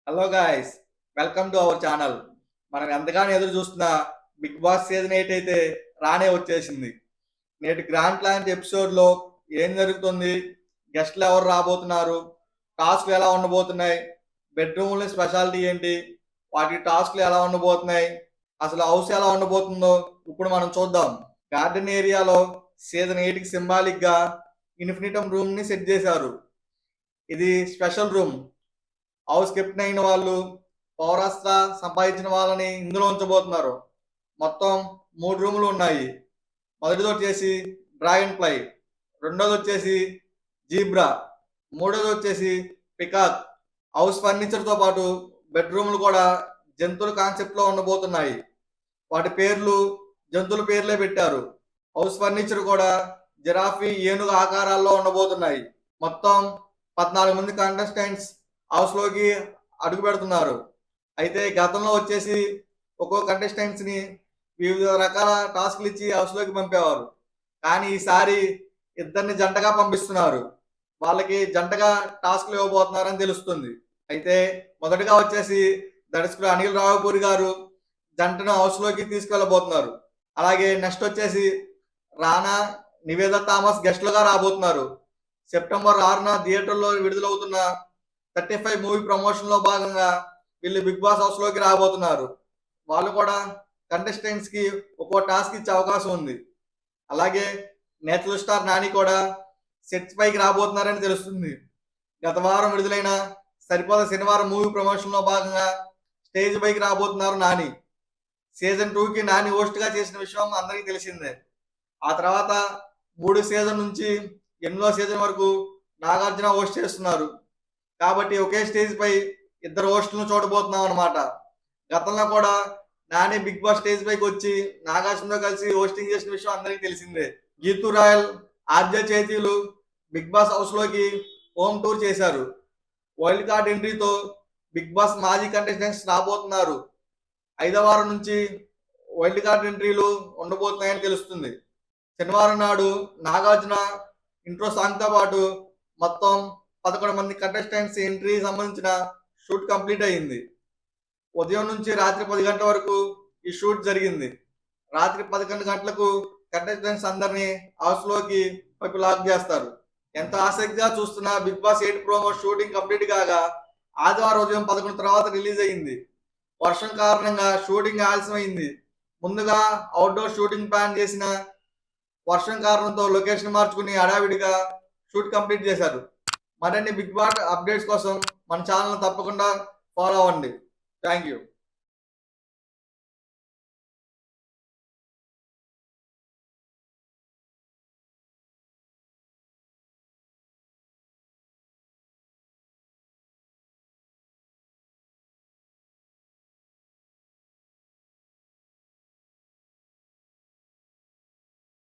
Hello guys, welcome to our channel. మనం ఎంతగానో ఎదురు చూస్తున్న బిగ్ బాస్ సీజన్ 8 అయితే రానే వచ్చేసింది. నేటి గ్రాండ్ ప్లాన్ ఎపిసోడ్లో ఏం జరుగుతుంది, గెస్ట్లు ఎవరు రాబోతున్నారు, టాస్క్లు ఎలా ఉండబోతున్నాయి, బెడ్రూమ్ల స్పెషాలిటీ ఏంటి, వాటి టాస్క్లు ఎలా ఉండబోతున్నాయి, అసలు హౌస్ ఎలా ఉండబోతుందో ఇప్పుడు మనం చూద్దాం. గార్డెన్ ఏరియాలో సీజన్ 8కి సింబాలిక్గా ఇన్ఫినిటమ్ రూమ్ని సెట్ చేశారు. ఇది స్పెషల్ రూమ్. హౌస్ కెప్టెన్ అయిన వాళ్ళు, పౌరాస్త్ర సంపాదించిన వాళ్ళని ఇందులో ఉంచబోతున్నారు. మొత్తం 3 రూములు ఉన్నాయి. మొదటిది వచ్చేసి డ్రాగన్ ఫ్లై, రెండోది వచ్చేసి జీబ్రా, మూడోది వచ్చేసి పికాక్. హౌస్ ఫర్నిచర్తో పాటు బెడ్రూమ్లు కూడా జంతువుల కాన్సెప్ట్లో ఉండబోతున్నాయి. వాటి పేర్లు జంతువుల పేర్లే పెట్టారు. హౌస్ ఫర్నిచర్ కూడా జిరాఫీ, ఏనుగు ఆకారాల్లో ఉండబోతున్నాయి. మొత్తం 14 మంది కంటెస్టెంట్స్ హౌస్లోకి అడుగు పెడుతున్నారు. అయితే గతంలో వచ్చేసి ఒక్కో కంటెస్టెంట్స్ని వివిధ రకాల టాస్క్లు ఇచ్చి హౌస్లోకి పంపేవారు. కానీ ఈసారి ఇద్దరిని జంటగా పంపిస్తున్నారు. వాళ్ళకి జంటగా టాస్క్లు ఇవ్వబోతున్నారని తెలుస్తుంది. అయితే మొదటగా వచ్చేసి దర్శకుడు అనిల్ రావుపూరి గారు జంటను హౌస్లోకి తీసుకెళ్ళబోతున్నారు. అలాగే నెక్స్ట్ వచ్చేసి రానా, నివేద థామస్ గెస్ట్లుగా రాబోతున్నారు. సెప్టెంబర్ 6న థియేటర్లో విడుదలవుతున్న 35 మూవీ ప్రమోషన్లో భాగంగా వీళ్ళు బిగ్ బాస్ హౌస్లోకి రాబోతున్నారు. వాళ్ళు కూడా కంటెస్టెంట్స్కి ఒక్కో టాస్క్ ఇచ్చే అవకాశం ఉంది. అలాగే నేచురల్ స్టార్ నాని కూడా సెట్స్ పైకి రాబోతున్నారని తెలుస్తుంది. గత వారం విడుదలైన సరిపోద శనివారం మూవీ ప్రమోషన్లో భాగంగా స్టేజ్ పైకి రాబోతున్నారు నాని. సీజన్ 2కి నాని హోస్ట్గా చేసిన విషయం అందరికీ తెలిసిందే. ఆ తర్వాత 3 సీజన్ నుంచి 8వ సీజన్ వరకు నాగార్జున హోస్ట్ చేస్తున్నారు. కాబట్టి ఒకే స్టేజ్ పై ఇద్దరు హోస్టులను చూడబోతున్నాం అనమాట. గతంలో కూడా నాని బిగ్ బాస్ స్టేజ్ పైకి వచ్చి నాగార్జునతో కలిసి హోస్టింగ్ చేసిన విషయం అందరికీ తెలిసిందే. గీతూ రాయల్, ఆర్జే చేతీలు బిగ్ బాస్ హౌస్లోకి హోమ్ టూర్ చేశారు. వైల్డ్ కార్డ్ ఎంట్రీతో బిగ్ బాస్ మాజీ కంటెస్టెంట్స్ రాబోతున్నారు. 5వ వారం నుంచి వైల్డ్ కార్డ్ ఎంట్రీలు ఉండబోతున్నాయని తెలుస్తుంది. శనివారం నాడు నాగార్జున ఇంట్రో సాంగ్తో పాటు మొత్తం 11 మంది కంటెస్టెంట్స్ ఎంట్రీ సంబంధించిన షూట్ కంప్లీట్ అయ్యింది. ఉదయం నుంచి రాత్రి 10 గంటల వరకు ఈ షూట్ జరిగింది. రాత్రి 11 గంటలకు కంటెస్టెంట్స్ అందరినీ హౌస్లోకి లాక్ చేస్తారు. ఎంతో ఆసక్తిగా చూస్తున్న Bigg Boss 8 promo shooting complete కాగా ఆదివారం ఉదయం 11 తర్వాత రిలీజ్ అయ్యింది. వర్షం కారణంగా షూటింగ్ ఆలస్యమైంది. ముందుగా అవుట్డోర్ షూటింగ్ ప్లాన్ చేసిన వర్షం కారణంతో లొకేషన్ మార్చుకుని హడావిడిగా షూట్ కంప్లీట్ చేశారు. మరిన్ని బిగ్ బాస్ అప్డేట్స్ కోసం మన ఛానల్ తప్పకుండా ఫాలో అవ్వండి. Thank you.